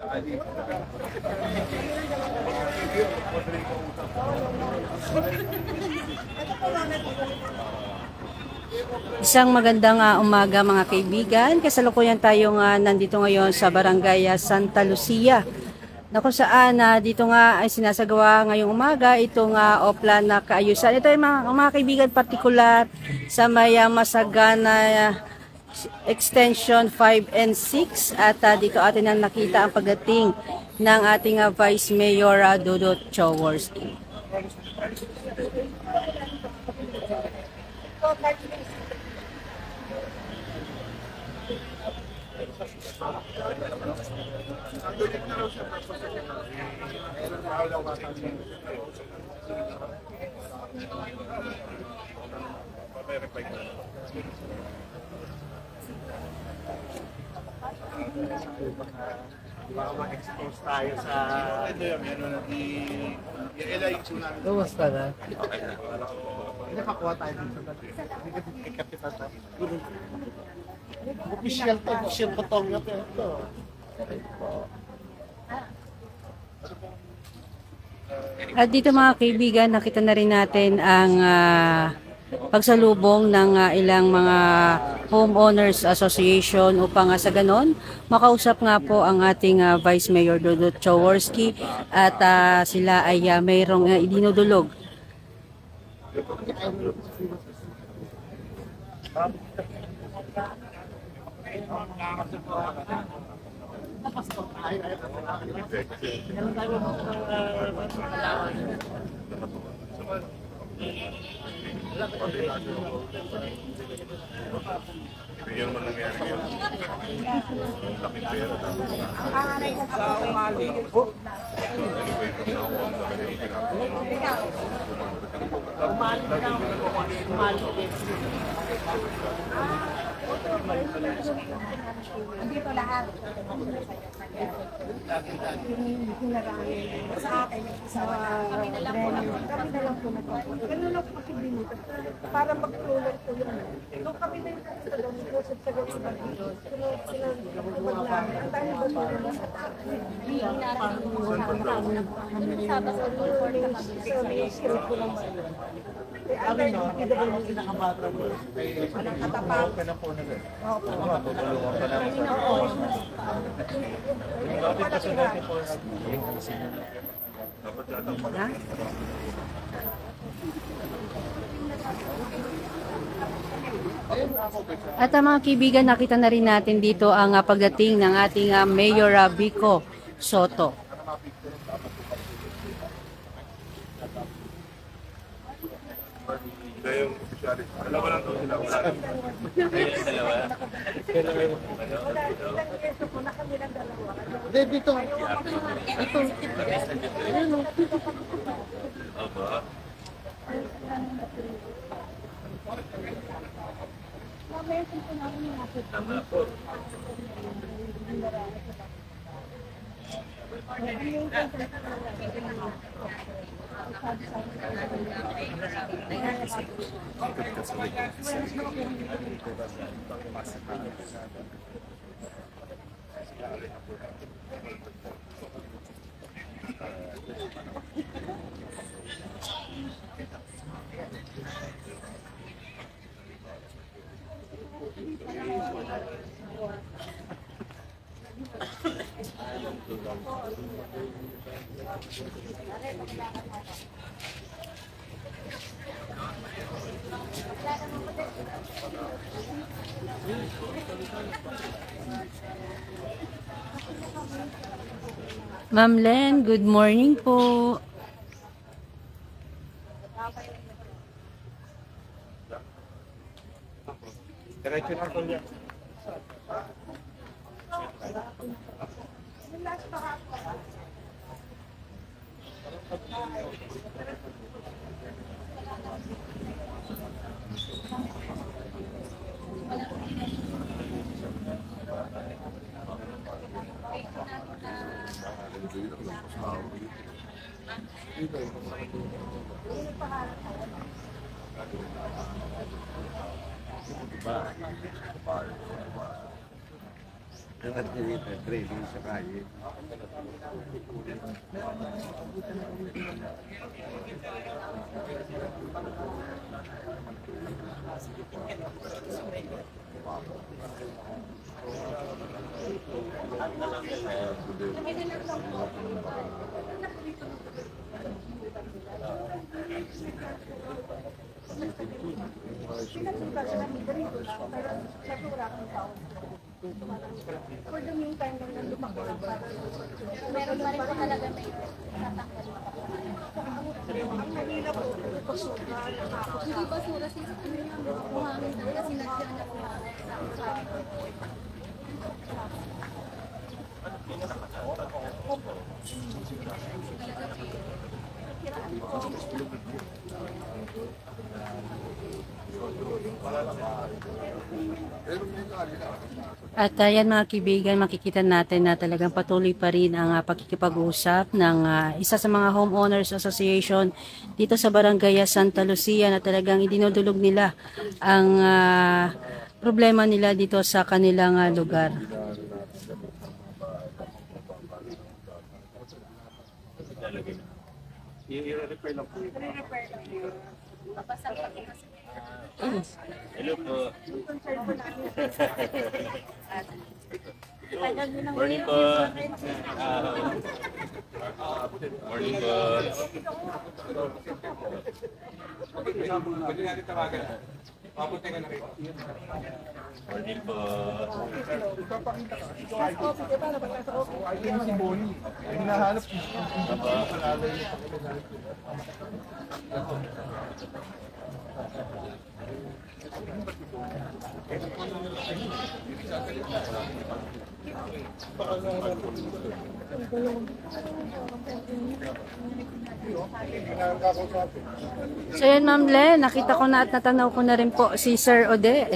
Isang magandang umaga mga kaibigan. Kasalukuyan tayong nandito ngayon sa Barangay Santa Lucia, na kung saan dito nga ay sinasagawa ngayong umaga itong oplan na kaayusan. Ito ay mga kaibigan, partikular sa may Masagana Extension 5 and 6, at dito atin ang nakita ang pagdating ng ating Vice Mayor Dudut Jaworski. Baka ma-expose tayo sa... Ito yung i-LIQ namin. Kumusta na? Okay na. Nakakuha tayo dito sa kapitan tayo. Official to, official photographer ito. At dito mga kaibigan, nakita na rin natin ang pagsalubong ng ilang mga homeowners association upang sa ganon makausap nga po ang ating Vice Mayor Dudut Jaworski, at sila ay mayroong idinudulog. Bigyan mo nangyari yun. Laking pera. Andito lahat. Sa akin, sa kami na lang po na to. Ganun lang po kasi dito. Para mag-tulog po yun. Nung kami na yung sa doon, nag-usap sa gawin na dito. Sunod sila maglang. Ang tayo ba po naman sa taas? Hindi namin sabas ang tulog na kami. So, ko lang sila. Ano no? Kita ba yung kinakabata mo? Walang katapang. Ka na po na rin. Opo. Tutulungan pa namin sa bakit pa sa natin po At mga kaibigan, nakita na rin natin dito ang pagdating ng ating Mayor Vico Soto. Yung officiality. Dalawa lang daw sila. Wala lang. Dalawa? Hindi, dito. Ito. Ayun o. Aba. Tama po. Ma'am Len, good morning po. Diretso na po niya. Training sa kaya. For the meantime, nung nandun ako lang para Meron pa rin po talaga may tatanggal. ang kanina po, pasuka, nakakos. Hindi ba sura si ano yung buhangin talaga sinadya na po. At ayan mga kaibigan, makikita natin na talagang patuloy pa rin ang pakikipag-usap ng isa sa mga homeowners association dito sa Barangay Santa Lucia na talagang idinudulog nila ang problema nila dito sa kanilang lugar. I-repair lang po. Papasapak ko kasi. Hello po. Tagal mo nang Morning po. Morning po. Pwede natin tawagan. Papunta ka na rin. Morning po. Ay, si Bonnie. Ay, hinahanap. So yan Ma'am Le, nakita ko na at natanaw ko na rin po si Sir Ode.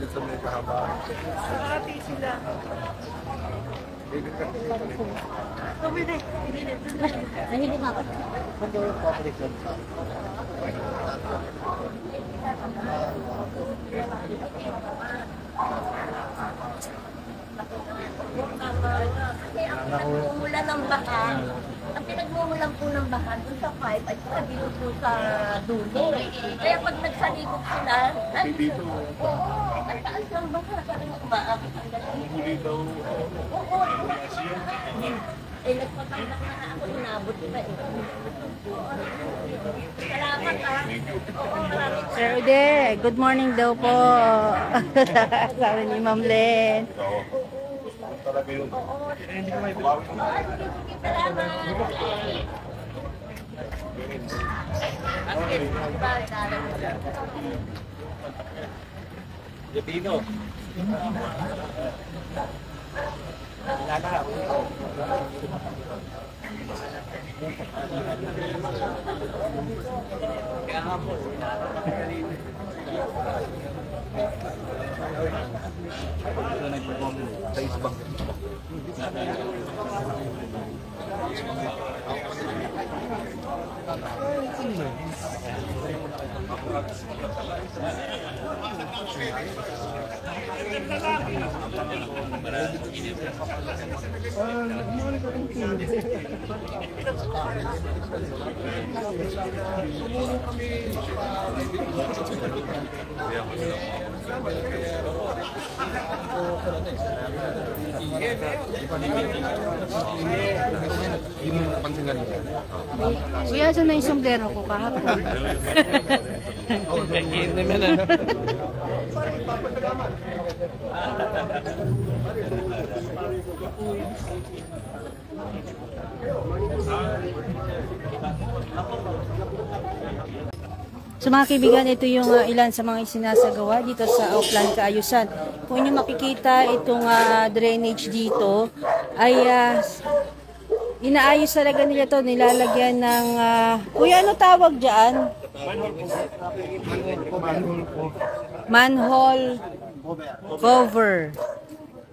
Sa may kahabaan. Ate sila. Nahilig ako. Kasi ang pinagmumulan ng baha, po ng baha dun sa pipe at saka dito po sa dulo. Kaya pag nagsalibog sila, Dito. oo, ang taas ng baha, parang umaakit ang dating. Huli daw. Oo, eh nagpatanggal na ako, inabot iba eh. Salamat ah. Oo, maraming Sir Ode, good morning daw po. Sabi ni Ma'am Len. Talaga yun. sige, salamat. Latino. Sa isbang. Kuya, saan na yung sombrero ko kahapon? So mga kaibigan, ito yung ilan sa mga isinasagawa dito sa Oplan Kaayusan. Kung inyo makikita itong drainage dito ay inaayos talaga nila to, nilalagyan ng kuya, ano tawag diyan? Manhole cover.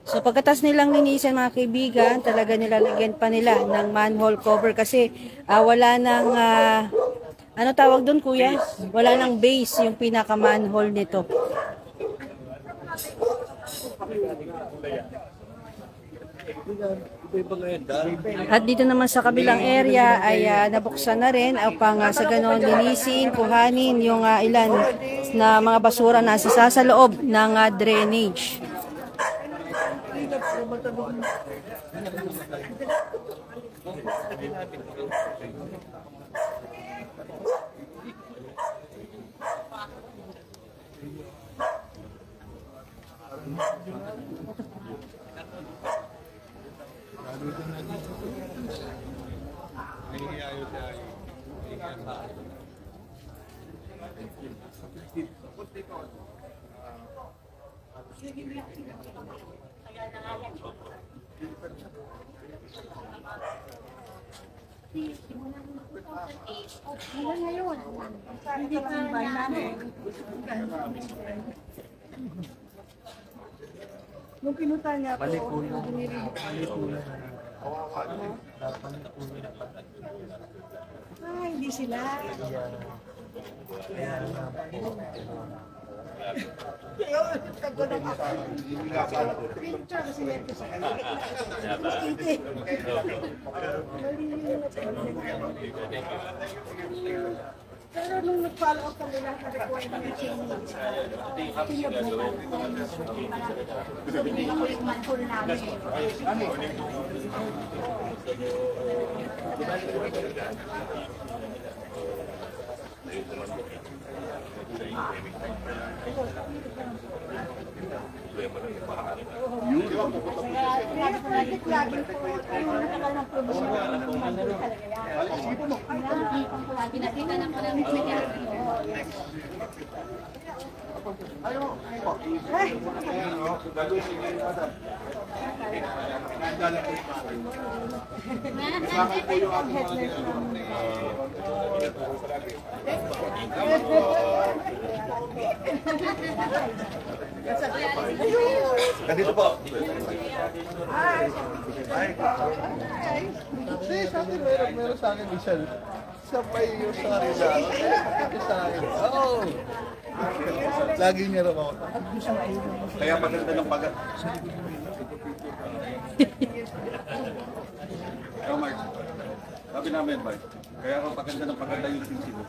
So pagkatas nilang linisin mga kaibigan, talaga nilalagyan pa nila ng manhole cover kasi wala nang ano tawag doon kuya? Wala nang base yung pinaka manhole nito. At dito naman sa kabilang area ay nabuksan na rin upang sa ganon linisin, kuhanin yung ilan na mga basura na sa loob ng drainage. Nung pinuta niya ako, hindi sila. Picture kasi meron sa pero nung nag-follow up kami lahat na requirement ng change, tinab naman. Sabi nila ko yung manhole namin. Lagi po, yung nakakal ng promotion ng manhole talaga yan. Pinakita na po namin siya. Ganito po. Hindi, sa akin meron sa akin Michelle. Sabay yung sa kanila. Sa akin. Oo. Lagi niya rin ako. Kaya maganda ng pagat. Ikaw, Mark. Sabi namin, Mark. Kaya ako paganda ng paganda yung sisibo.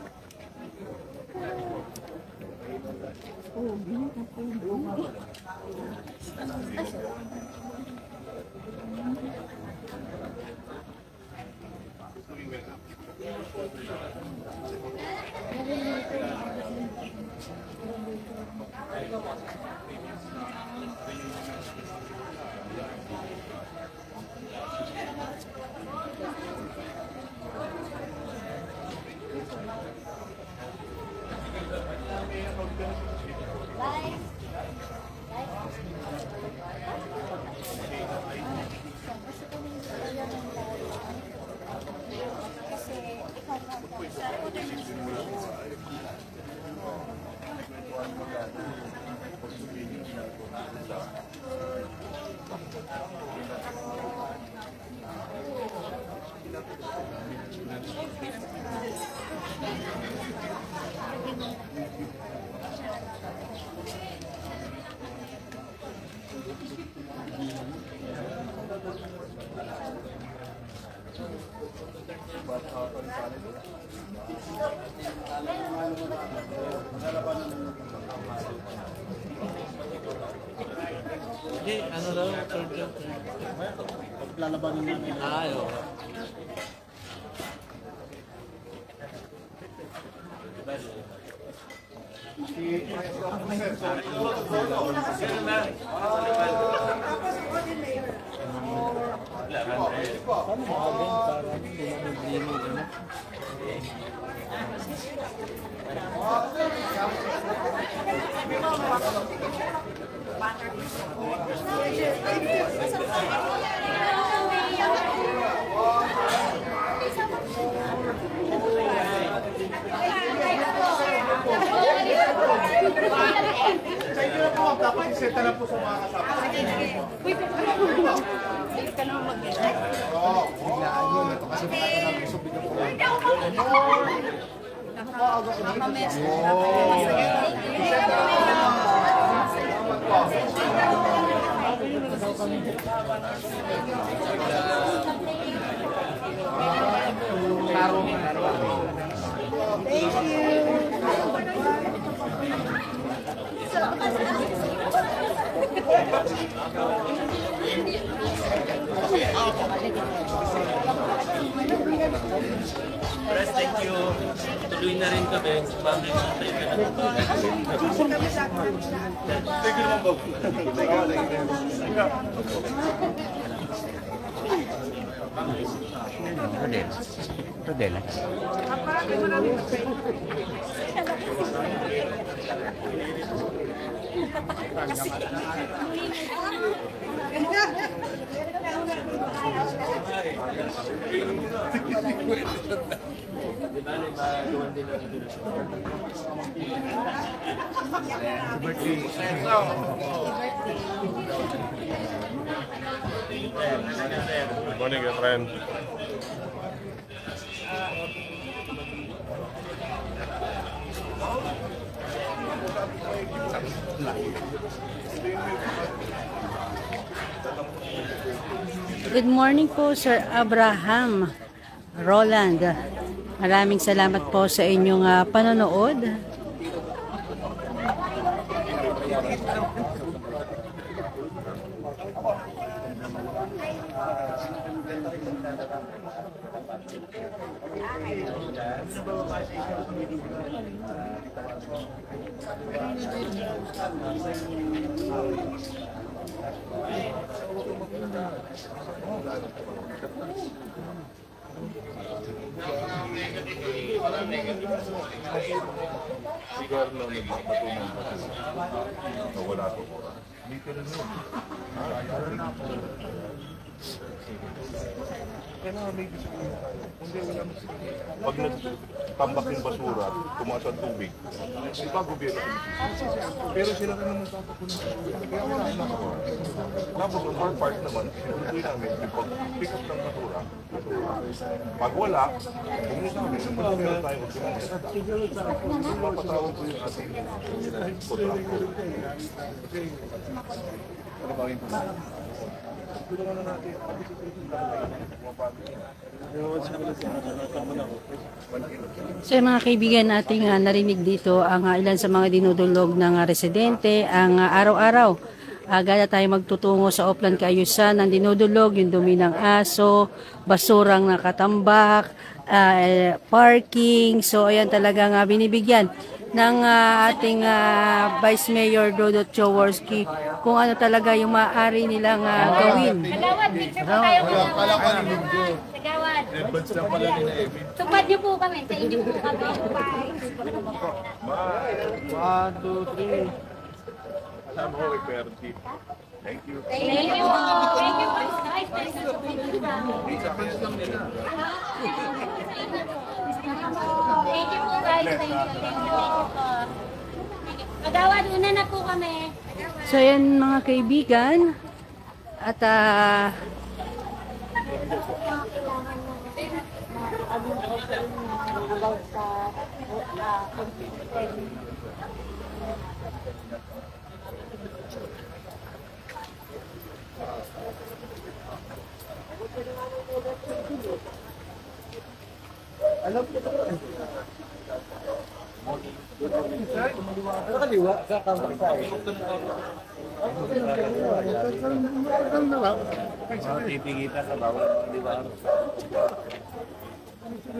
Ano daw? Lalabanin namin. Oo. Dapat iset na po sa mga kasama. Biglaan yun. Ito kasi gusto bigyan ko. Press, thank you. Tuloy na rin kami. Bakit? Thank you naman, Bob. Rodel. Good morning, my friend. Good morning po, Sir Abraham Roland. Maraming salamat po sa inyong panonood. Sigar na nagpapatunan pa na wala po po. Kailangan may disiplina tayo. Hindi walang disiplina. Pag nagtambak yung basura, tumaas ang tubig, iba gobyerno sinisisi. Pero sila na naman tatapunan. Kaya wala na ako. Tapos on our part naman, sinutuloy namin yung pag-pick up ng basura. Pag wala, pumunta namin, meron tayong optimum. Mapatawag ko yung ating contractor. Ano ba yung tulungan na natin. So mga kaibigan nating narinig dito ang ilan sa mga dinudulog ng residente ang araw-araw. Agad tayo magtutungo sa Oplan Kaayusan ang dinudulog, yung dumi ng aso, basurang nakatambak, parking. So ayan talagang binibigyan ng ating Vice Mayor Dodot Jaworski kung ano talaga yung maaari nilang gawin. Kagawad, picture po tayo. Kagawad. Tupad niyo po kami. Sa inyo po kami. One, two, three. Alam mo, Iperti. Thank you. Thank you po. Thank you po. Guys, thank you po. Thank you po guys. Thank you. Thank you po. Kagawad, una na po kami. So ayan mga kaibigan at Titigita sa bawat liwan. Thank you,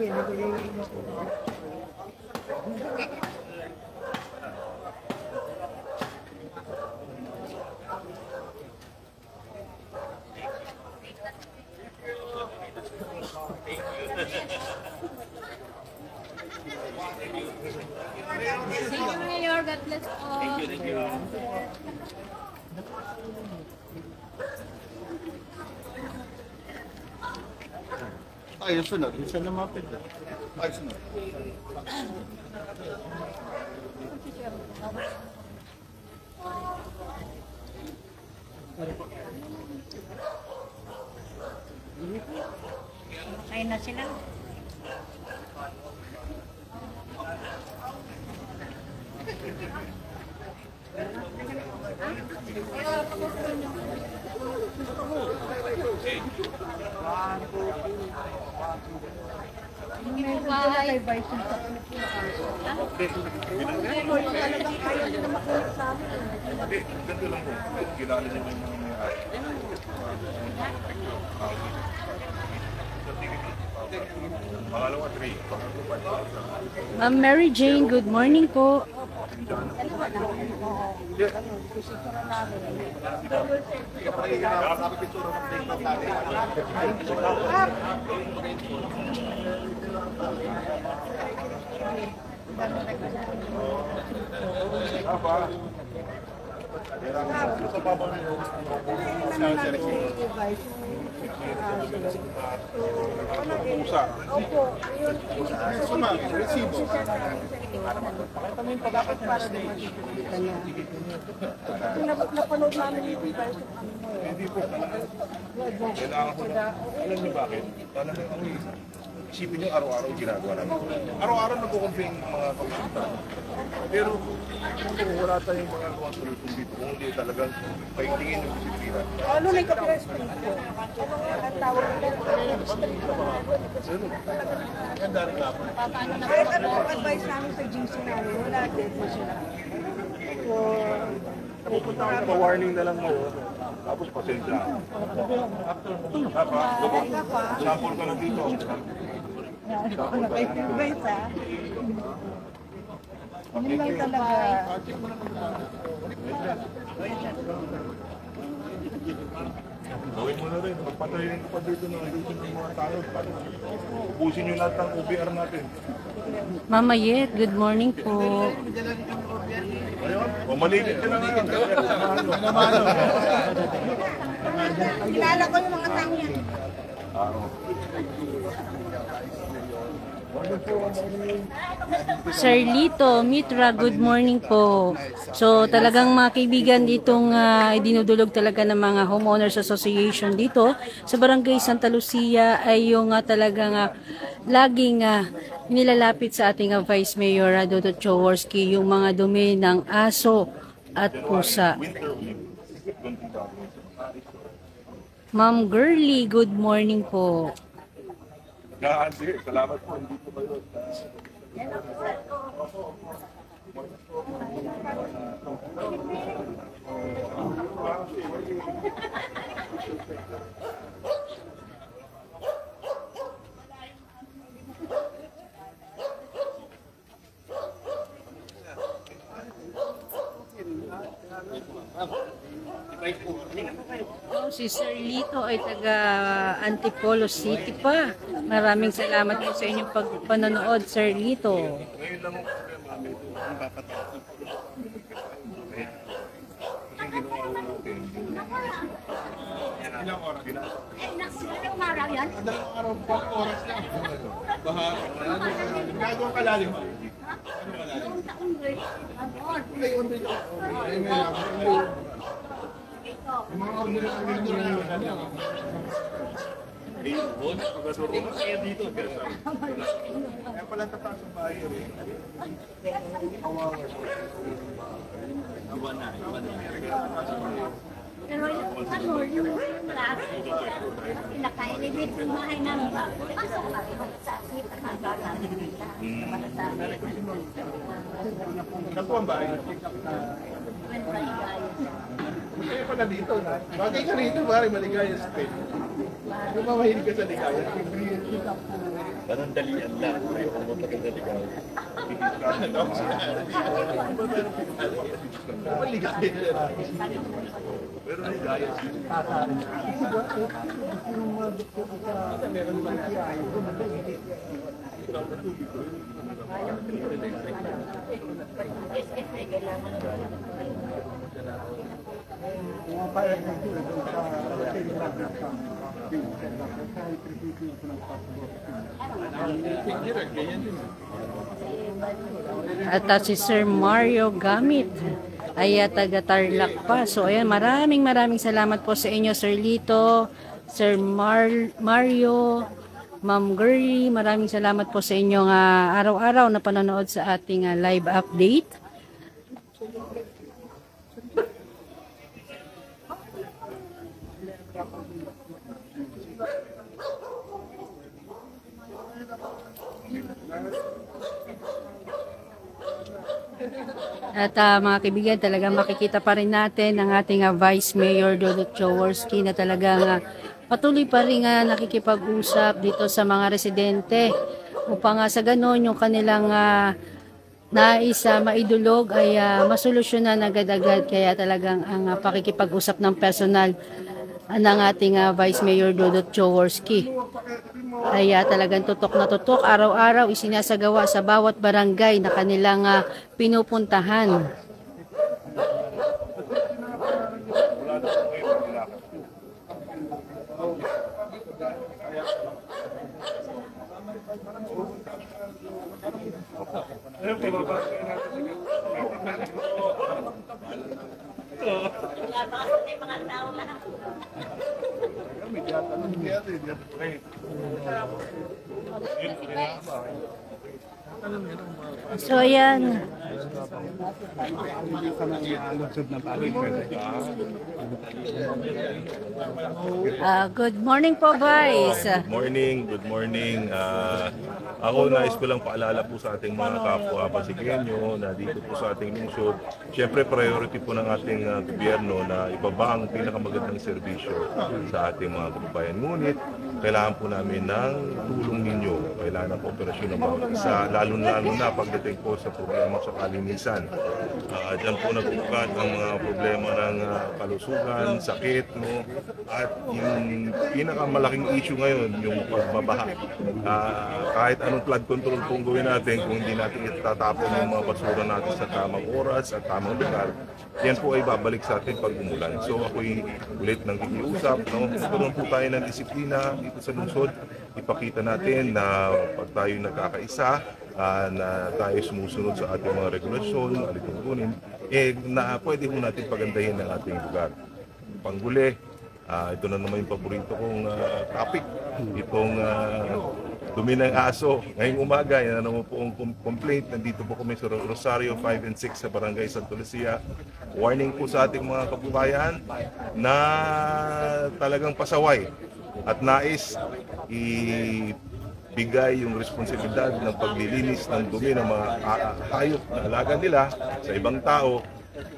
Mayor. God bless po. Thank you. Ay, sunod. Isa na mapit. Ay, sunod. Ay na sila. Hindi, ganito lang po. Kilala niyo ba yung mga may-ari? Pangalawa, 3. Pangalawa, 5,000. Ma'am Mary Jane, good morning po. Pusa. Opo, yun. Resibo. Pakita mo yung pagkakit para din makikita niya. Kung napanood namin yung device ng ano mo Hindi po. Kailangan ko na. Alam niyo bakit? Alam niyo ang isipin niyo araw-araw ginagawa namin. Araw-araw nagko-complain ng mga pag-isita. Pero kung wala tayong mga gawa solution dito, kung hindi talagang paigtingin yung disiplina. ano na yung copyright straight ko? Ano ang tawag nila? Kahit ano ang advice namin sa GC namin, wala din po sila. So, Pupunta ka na, warning na lang mo. Tapos pasensya. Sample ka na dito. advice ha. Hindi lang talaga. Gawin mo na rin. Magpatayin ko pa dito na ayusin yung mga tao. Ubusin nyo lahat ng OBR natin. Mama Yet, good morning po. Ayun. O maligid ka na nga. Kilala ko yung mga tao yan. Sir Lito, Mitra, good morning po. So talagang mga kaibigan ditong dinudulog talaga ng mga homeowners association dito sa Barangay Santa Lucia ay yung talagang laging nilalapit sa ating Vice Mayor Dodo Choworski yung mga dumi ng aso at pusa. Ma'am Girly, good morning po. Sige, salamat po. Hindi po kayo. Si Sir Lito ay taga Antipolo City pa. Maraming salamat po sa inyong panonood, Sir Lito. Ngayon lang ako ang dapat. Kasi ginawa ko natin. Ilang oras? Anong araw yan? Dalawang araw, 4 oras lang. Baha. Gagawang kalalim. Noong taong grade. Ay, order ka. Ay, may yung mga order na order na kaya pala tataas ang bahay rin. Pero yung class, pinakainibig yung bahay namin. Pasok pa rin sa kita ng gala. Naku ang bahay. Kaya pala dito na. Bagay ka rito, pare, maligaya sa pet. Kung mamahilig ka sa ligaya. Panandalian lang. Ayaw ko mo panandalian. Maligaya. Pero ligaya. At si Sir Mario Gamit ay taga Tarlac pa. So ayan, maraming salamat po sa inyo, Sir Lito, Sir Mario, Ma'am Gurry. Maraming salamat po sa inyong araw-araw na panonood sa ating live update. At mga kaibigan, talagang makikita pa rin natin ang ating Vice Mayor Dodot Jaworski na talagang patuloy pa rin nakikipag-usap dito sa mga residente upang sa ganon yung kanilang nais maidulog ay masolusyonan agad-agad. Kaya talagang ang pakikipag-usap ng personal ng ating Vice Mayor Dodot Jaworski ay talagang tutok na tutok, araw-araw isinasagawa sa bawat barangay na kanilang pinupuntahan. So ayan. Good morning po, Vice. Good morning. Ako nais ko lang paalala po sa ating mga kapwa Pasigueño na dito po sa ating lungsod. Siyempre priority po ng ating gobyerno na ibaba ang pinakamagandang serbisyo sa ating mga kababayan. Ngunit kailangan po namin ng tulong ninyo. Kailangan ng kooperasyon ng bawat isa, lalo-lalo na pagdating po sa problema sa kalinisan. Diyan po nagbukat ang mga problema ng kalusugan, sakit, no? At yung pinakamalaking issue ngayon, yung pagbabaha. Kahit anong flood control pong gawin natin, kung hindi natin itatapon yung mga basura natin sa tamang oras at tamang lugar, yan po ay babalik sa atin pag umulan. So ako'y ulit nang ikiusap, no? Tutunan po tayo ng disiplina dito sa lungsod. Ipakita natin na pag tayo nagkakaisa, na tayo sumusunod sa ating mga regulasyon, alituntunin, na pwede po natin pagandahin ang ating lugar. Panghuli, ito na naman yung paborito kong topic, itong dumi ng aso. Ngayong umaga, yan na naman po ang complaint. Nandito po kami sa Rosario 5 and 6 sa Barangay Santa Lucia. Warning po sa ating mga kababayan na talagang pasaway at nais ibigay yung responsibilidad ng paglilinis ng dumi ng mga hayop na alaga nila sa ibang tao.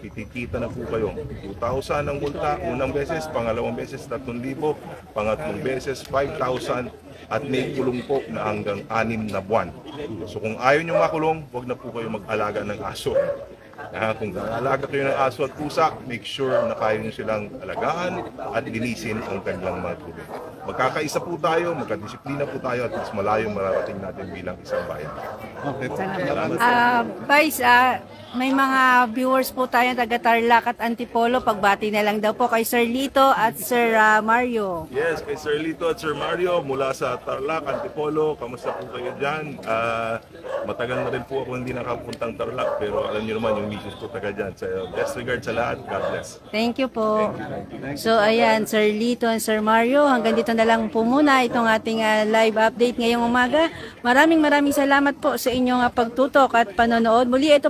Kitikita na po kayo. 2,000 ang multa, unang beses, pangalawang beses 3,000, pangatlong beses 5,000 at may kulong po na hanggang 6 na buwan. So kung ayaw nyo makulong, huwag na po kayo mag-alaga ng aso. Kung alaga kayo ng aso at pusa, make sure na kaya nyo silang alagaan at linisin ang kanilang mga tubig. Magkakaisa po tayo, magkadisiplina po tayo at mas malayo mararating natin bilang isang bayan. Okay. Vice, may mga viewers po tayo taga Tarlac at Antipolo. Pagbati na lang daw po kay Sir Lito at Sir Mario. Yes, kay Sir Lito at Sir Mario mula sa Tarlac, Antipolo. Kamusta po kayo dyan? Matagal na rin po ako hindi nakapuntang Tarlac, pero alam niyo naman yung misis ko taga dyan. So, best regards sa lahat. God bless. Thank you po. So ayan, Sir Lito and Sir Mario, hanggang dito na lang po muna itong ating live update ngayong umaga. Maraming salamat po sa inyong pagtutok at panonood. Muli ito